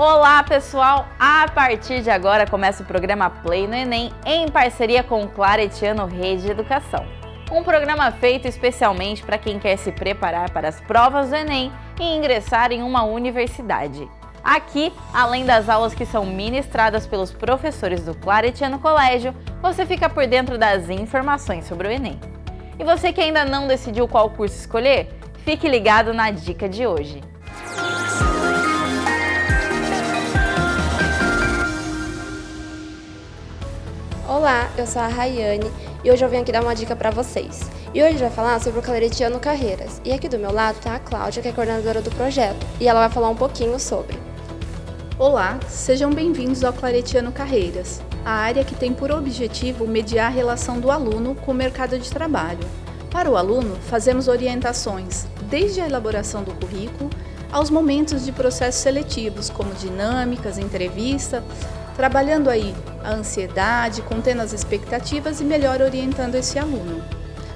Olá, pessoal! A partir de agora começa o programa Play no Enem em parceria com o Claretiano Rede de Educação. Um programa feito especialmente para quem quer se preparar para as provas do Enem e ingressar em uma universidade. Aqui, além das aulas que são ministradas pelos professores do Claretiano Colégio, você fica por dentro das informações sobre o Enem. E você que ainda não decidiu qual curso escolher, fique ligado na dica de hoje. Olá, eu sou a Rayane e hoje eu vim aqui dar uma dica para vocês. E hoje a gente vai falar sobre o Claretiano Carreiras. E aqui do meu lado está a Cláudia, que é coordenadora do projeto, e ela vai falar um pouquinho sobre. Olá, sejam bem-vindos ao Claretiano Carreiras, a área que tem por objetivo mediar a relação do aluno com o mercado de trabalho. Para o aluno, fazemos orientações desde a elaboração do currículo aos momentos de processos seletivos, como dinâmicas, entrevista, trabalhando aí a ansiedade, contendo as expectativas e melhor orientando esse aluno.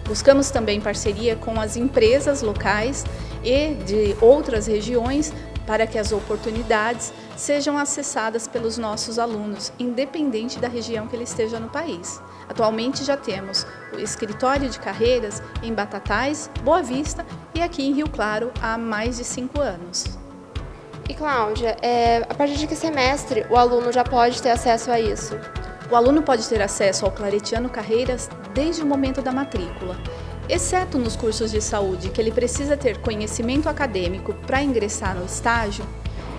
Buscamos também parceria com as empresas locais e de outras regiões para que as oportunidades sejam acessadas pelos nossos alunos, independente da região que ele esteja no país. Atualmente já temos o escritório de carreiras em Batatais, Boa Vista e aqui em Rio Claro há mais de 5 anos. E Cláudia, a partir de que semestre o aluno já pode ter acesso a isso? O aluno pode ter acesso ao Claretiano Carreiras desde o momento da matrícula, exceto nos cursos de saúde, que ele precisa ter conhecimento acadêmico para ingressar no estágio,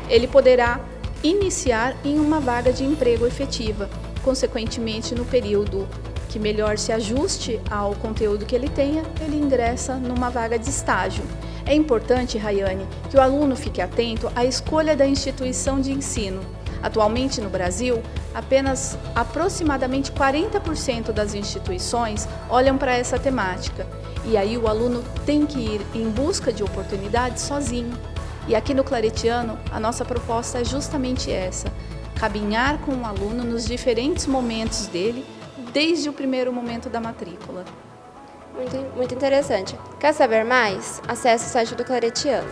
ele poderá iniciar em uma vaga de emprego efetiva, consequentemente no período que melhor se ajuste ao conteúdo que ele tenha, ele ingressa numa vaga de estágio. É importante, Rayane, que o aluno fique atento à escolha da instituição de ensino. Atualmente no Brasil, apenas aproximadamente 40% das instituições olham para essa temática. E aí o aluno tem que ir em busca de oportunidades sozinho. E aqui no Claretiano, a nossa proposta é justamente essa: caminhar com o aluno nos diferentes momentos dele, desde o primeiro momento da matrícula. Muito interessante. Quer saber mais? Acesse o site do Claretiano.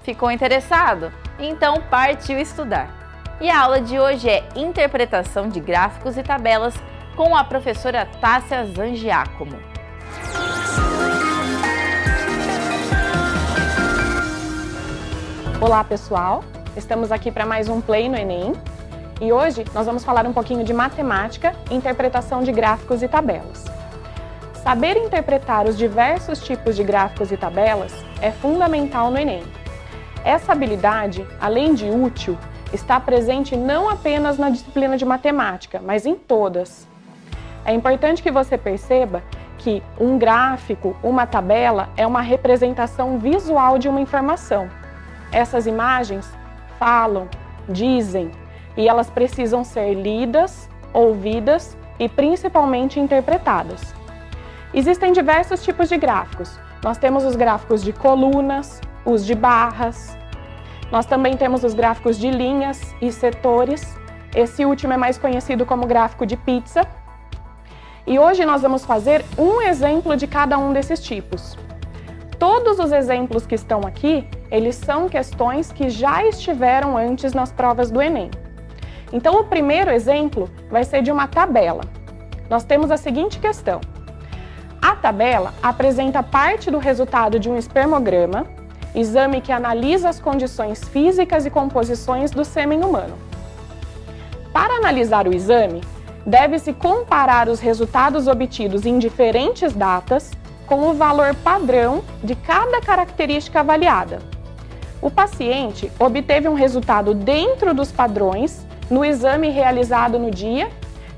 Ficou interessado? Então partiu estudar! E a aula de hoje é Interpretação de Gráficos e Tabelas com a professora Tássia Zangiacomo. Olá, pessoal! Estamos aqui para mais um Play no Enem e hoje nós vamos falar um pouquinho de matemática e interpretação de gráficos e tabelas. Saber interpretar os diversos tipos de gráficos e tabelas é fundamental no Enem. Essa habilidade, além de útil, está presente não apenas na disciplina de matemática, mas em todas. É importante que você perceba que um gráfico, uma tabela, é uma representação visual de uma informação. Essas imagens falam, dizem, e elas precisam ser lidas, ouvidas e principalmente interpretadas. Existem diversos tipos de gráficos. Nós temos os gráficos de colunas, os de barras. Nós também temos os gráficos de linhas e setores. Esse último é mais conhecido como gráfico de pizza. E hoje nós vamos fazer um exemplo de cada um desses tipos. Todos os exemplos que estão aqui, eles são questões que já estiveram antes nas provas do Enem. Então, o primeiro exemplo vai ser de uma tabela. Nós temos a seguinte questão. A tabela apresenta parte do resultado de um espermograma, exame que analisa as condições físicas e composições do sêmen humano. Para analisar o exame, deve-se comparar os resultados obtidos em diferentes datas com o valor padrão de cada característica avaliada. O paciente obteve um resultado dentro dos padrões no exame realizado no dia,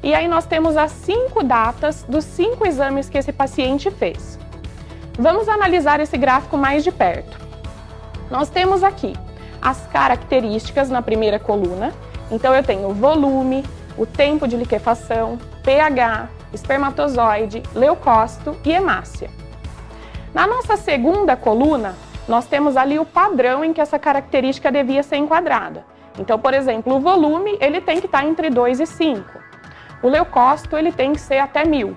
e aí nós temos as 5 datas dos 5 exames que esse paciente fez. Vamos analisar esse gráfico mais de perto. Nós temos aqui as características na primeira coluna, então eu tenho o volume, o tempo de liquefação, pH, espermatozoide, leucócito e hemácia. Na nossa segunda coluna, nós temos ali o padrão em que essa característica devia ser enquadrada. Então, por exemplo, o volume ele tem que estar entre 2 e 5. O leucócito ele tem que ser até 1000.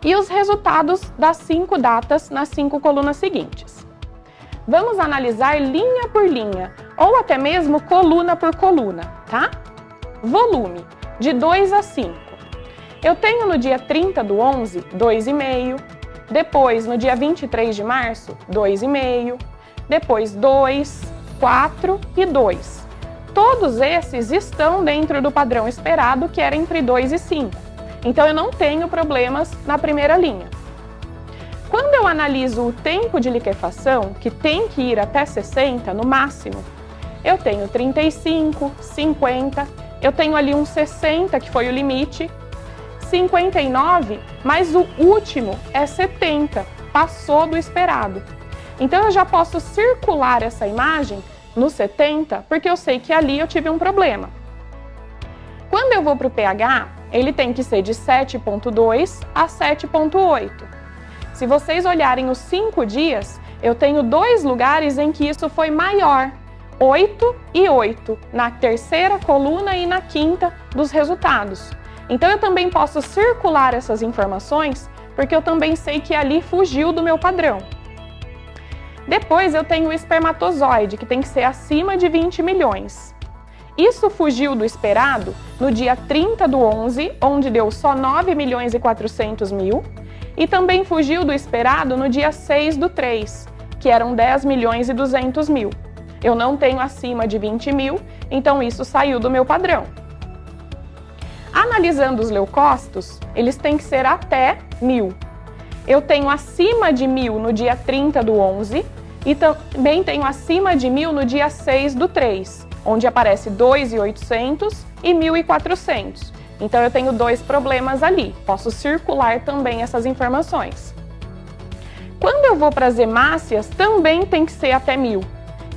e os resultados das 5 datas nas 5 colunas seguintes. Vamos analisar linha por linha, ou até mesmo coluna por coluna, tá? Volume, de 2 a 5. Eu tenho no dia 30 do 11, 2,5. Depois, no dia 23 de março, 2,5. Depois, 2, 4 e 2. Todos esses estão dentro do padrão esperado, que era entre 2 e 5. Então, eu não tenho problemas na primeira linha. Quando eu analiso o tempo de liquefação, que tem que ir até 60 no máximo, eu tenho 35, 50, eu tenho ali um 60, que foi o limite, 59, mas o último é 70, passou do esperado. Então, eu já posso circular essa imagem no 70, porque eu sei que ali eu tive um problema. Quando eu vou para o pH, ele tem que ser de 7,2 a 7,8. Se vocês olharem os 5 dias, eu tenho 2 lugares em que isso foi maior, 8 e 8, na terceira coluna e na quinta dos resultados. Então, eu também posso circular essas informações, porque eu também sei que ali fugiu do meu padrão. Depois, eu tenho o espermatozoide, que tem que ser acima de 20 milhões. Isso fugiu do esperado no dia 30 do 11, onde deu só 9 milhões e 400 mil, e também fugiu do esperado no dia 6 do 3, que eram 10 milhões e 200 mil. Eu não tenho acima de 20 mil, então isso saiu do meu padrão. Analisando os leucócitos, eles têm que ser até 1000. Eu tenho acima de 1000 no dia 30 do 11 e também tenho acima de 1000 no dia 6 do 3, onde aparece 2.800 e 1.400. Então, eu tenho 2 problemas ali. Posso circular também essas informações. Quando eu vou para as hemácias, também tem que ser até 1000.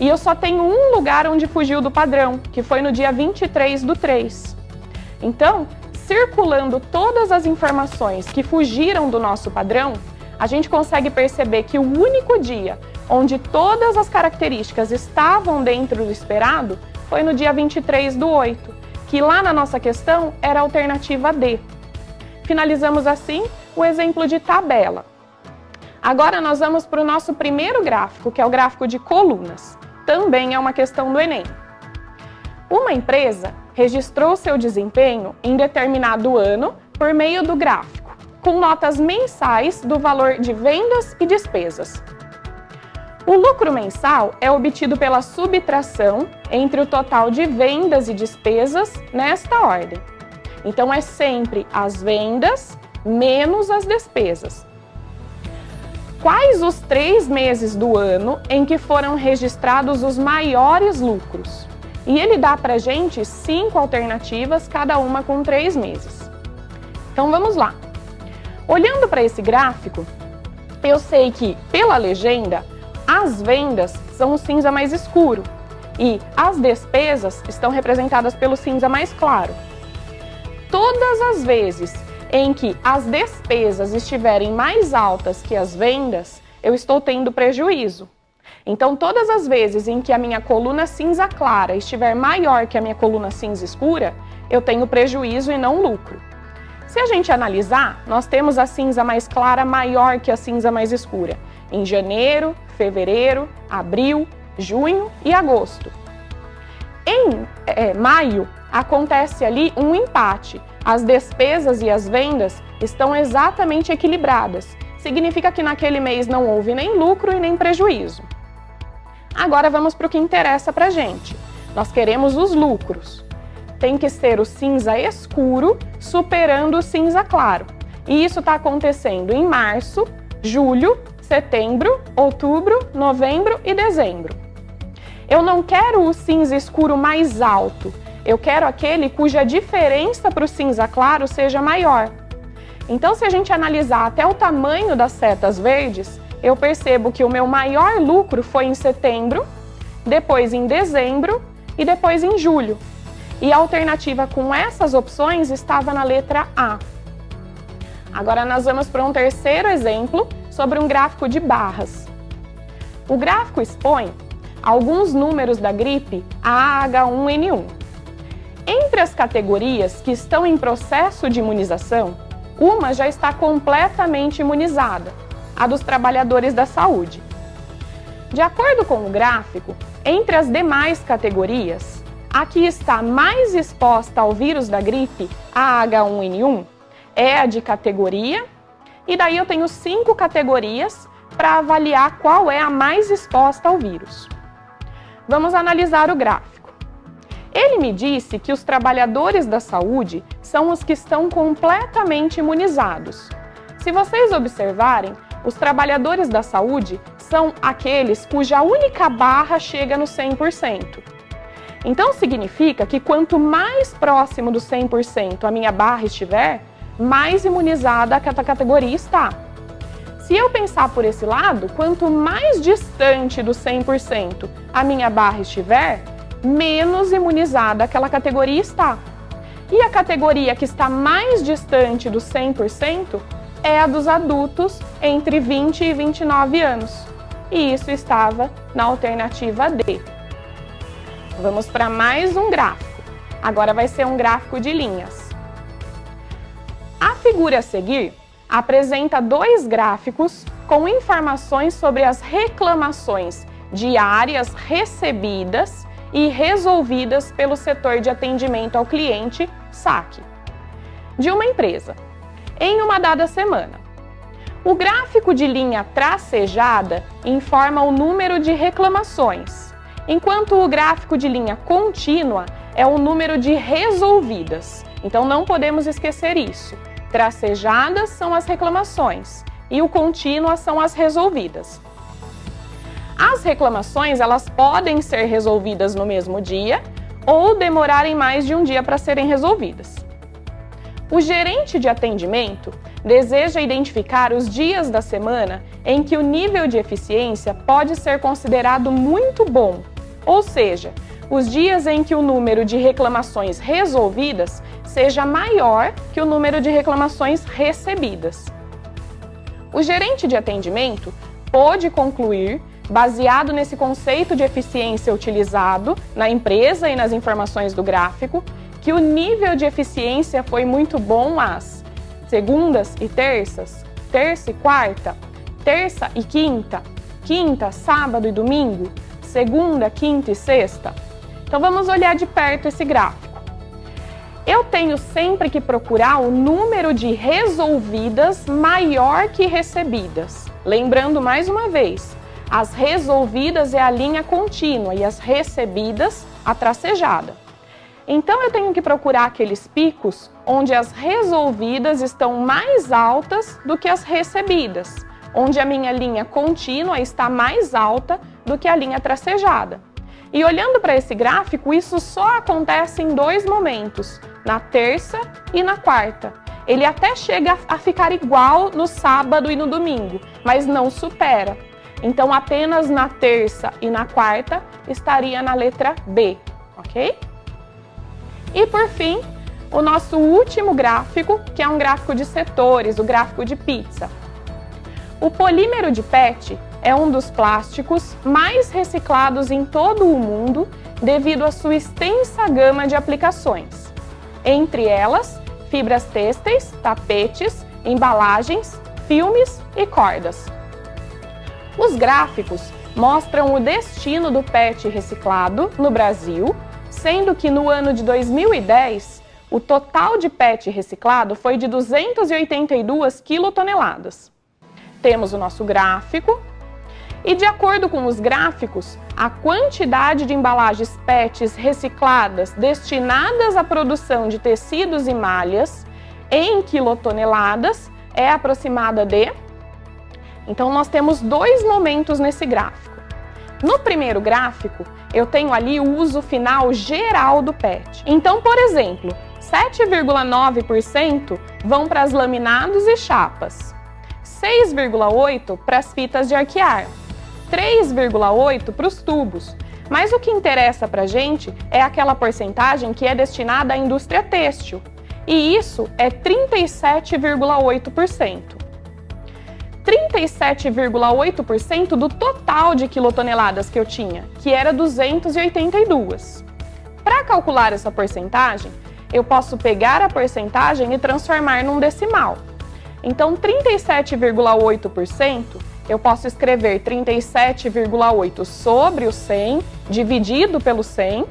E eu só tenho um lugar onde fugiu do padrão, que foi no dia 23 do 3. Então, circulando todas as informações que fugiram do nosso padrão, a gente consegue perceber que o único dia onde todas as características estavam dentro do esperado foi no dia 23 do 8, que lá na nossa questão era a alternativa D. Finalizamos assim o exemplo de tabela. Agora nós vamos para o nosso primeiro gráfico, que é o gráfico de colunas. Também é uma questão do Enem. Uma empresa registrou seu desempenho em determinado ano por meio do gráfico, com notas mensais do valor de vendas e despesas. O lucro mensal é obtido pela subtração entre o total de vendas e despesas nesta ordem. Então, é sempre as vendas menos as despesas. Quais os 3 meses do ano em que foram registrados os maiores lucros? E ele dá para a gente 5 alternativas, cada uma com 3 meses. Então, vamos lá. Olhando para esse gráfico, eu sei que, pela legenda, as vendas são o cinza mais escuro e as despesas estão representadas pelo cinza mais claro. Todas as vezes em que as despesas estiverem mais altas que as vendas, eu estou tendo prejuízo. Então, todas as vezes em que a minha coluna cinza clara estiver maior que a minha coluna cinza escura, eu tenho prejuízo e não lucro. Se a gente analisar, nós temos a cinza mais clara maior que a cinza mais escura em janeiro, fevereiro, abril, junho e agosto. Em maio, acontece ali um empate. As despesas e as vendas estão exatamente equilibradas. Significa que naquele mês não houve nem lucro e nem prejuízo. Agora vamos para o que interessa para a gente. Nós queremos os lucros. Tem que ser o cinza escuro superando o cinza claro. E isso está acontecendo em março, julho, setembro, outubro, novembro e dezembro. Eu não quero o cinza escuro mais alto, eu quero aquele cuja diferença para o cinza claro seja maior. Então, se a gente analisar até o tamanho das setas verdes, eu percebo que o meu maior lucro foi em setembro, depois em dezembro e depois em julho. E a alternativa com essas opções estava na letra A. Agora nós vamos para um terceiro exemplo sobre um gráfico de barras. O gráfico expõe alguns números da gripe AH1N1. Entre as categorias que estão em processo de imunização, uma já está completamente imunizada, a dos trabalhadores da saúde. De acordo com o gráfico, entre as demais categorias, a que está mais exposta ao vírus da gripe, a H1N1, é a de categoria, e daí eu tenho 5 categorias para avaliar qual é a mais exposta ao vírus. Vamos analisar o gráfico. Ele me disse que os trabalhadores da saúde são os que estão completamente imunizados. Se vocês observarem, os trabalhadores da saúde são aqueles cuja única barra chega no 100%. Então significa que quanto mais próximo do 100% a minha barra estiver, mais imunizada aquela categoria está. Se eu pensar por esse lado, quanto mais distante do 100% a minha barra estiver, menos imunizada aquela categoria está. E a categoria que está mais distante do 100% é a dos adultos entre 20 e 29 anos. E isso estava na alternativa D. Vamos para mais um gráfico. Agora vai ser um gráfico de linhas. A figura a seguir apresenta 2 gráficos com informações sobre as reclamações diárias recebidas e resolvidas pelo setor de atendimento ao cliente, SAC, de uma empresa, em uma dada semana. O gráfico de linha tracejada informa o número de reclamações, enquanto o gráfico de linha contínua é o número de resolvidas. Então não podemos esquecer isso. Tracejadas são as reclamações e o contínua são as resolvidas. As reclamações, elas podem ser resolvidas no mesmo dia ou demorarem mais de um dia para serem resolvidas. O gerente de atendimento deseja identificar os dias da semana em que o nível de eficiência pode ser considerado muito bom, ou seja, os dias em que o número de reclamações resolvidas seja maior que o número de reclamações recebidas. O gerente de atendimento pôde concluir, baseado nesse conceito de eficiência utilizado na empresa e nas informações do gráfico, que o nível de eficiência foi muito bom às segundas e terças, terça e quarta, terça e quinta, quinta, sábado e domingo, segunda, quinta e sexta. Então vamos olhar de perto esse gráfico. Eu tenho sempre que procurar o número de resolvidas maior que recebidas. Lembrando mais uma vez, as resolvidas é a linha contínua e as recebidas a tracejada. Então eu tenho que procurar aqueles picos onde as resolvidas estão mais altas do que as recebidas, onde a minha linha contínua está mais alta do que a linha tracejada. E olhando para esse gráfico, isso só acontece em 2 momentos, na terça e na quarta. Ele até chega a ficar igual no sábado e no domingo, mas não supera. Então apenas na terça e na quarta estaria na letra B, ok? E por fim, o nosso último gráfico, que é um gráfico de setores, o gráfico de pizza. O polímero de PET é um dos plásticos mais reciclados em todo o mundo devido à sua extensa gama de aplicações. Entre elas, fibras têxteis, tapetes, embalagens, filmes e cordas. Os gráficos mostram o destino do PET reciclado no Brasil, sendo que no ano de 2010, o total de PET reciclado foi de 282 quilotoneladas. Temos o nosso gráfico e, de acordo com os gráficos, a quantidade de embalagens PETs recicladas destinadas à produção de tecidos e malhas em quilotoneladas é aproximada de... Então, nós temos 2 momentos nesse gráfico. No primeiro gráfico, eu tenho ali o uso final geral do PET. Então, por exemplo, 7,9% vão para as laminados e chapas, 6,8% para as fitas de arquear, 3,8% para os tubos. Mas o que interessa para a gente é aquela porcentagem que é destinada à indústria têxtil, e isso é 37,8%. 37,8% do total de quilotoneladas que eu tinha, que era 282. Para calcular essa porcentagem, eu posso pegar a porcentagem e transformar num decimal. Então, 37,8%, eu posso escrever 37,8 sobre o 100, dividido pelo 100,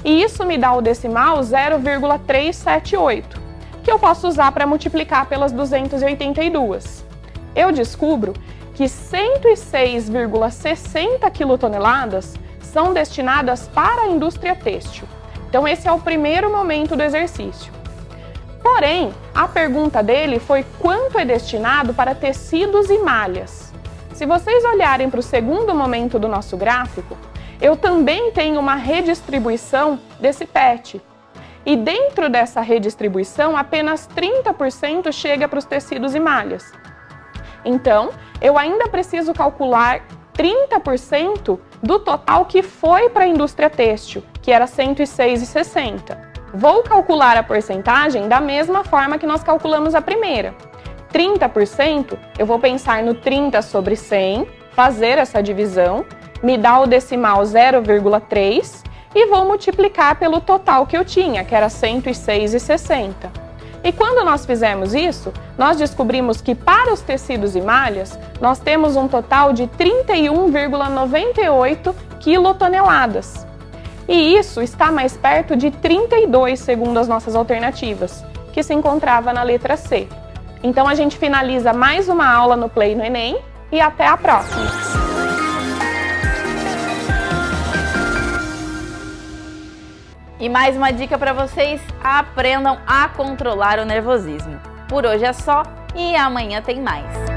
e isso me dá o decimal 0,378, que eu posso usar para multiplicar pelas 282. Eu descubro que 106,60 quilotoneladas são destinadas para a indústria têxtil. Então, esse é o primeiro momento do exercício. Porém, a pergunta dele foi quanto é destinado para tecidos e malhas. Se vocês olharem para o segundo momento do nosso gráfico, eu também tenho uma redistribuição desse PET. E dentro dessa redistribuição, apenas 30% chega para os tecidos e malhas. Então, eu ainda preciso calcular 30% do total que foi para a indústria têxtil, que era 106,60. Vou calcular a porcentagem da mesma forma que nós calculamos a primeira. 30%, eu vou pensar no 30 sobre 100, fazer essa divisão, me dá o decimal 0,3 e vou multiplicar pelo total que eu tinha, que era 106,60. E quando nós fizemos isso, nós descobrimos que para os tecidos e malhas, nós temos um total de 31,98 quilotoneladas. E isso está mais perto de 32, segundo as nossas alternativas, que se encontrava na letra C. Então a gente finaliza mais uma aula no Play no Enem e até a próxima! E mais uma dica para vocês: aprendam a controlar o nervosismo. Por hoje é só e amanhã tem mais.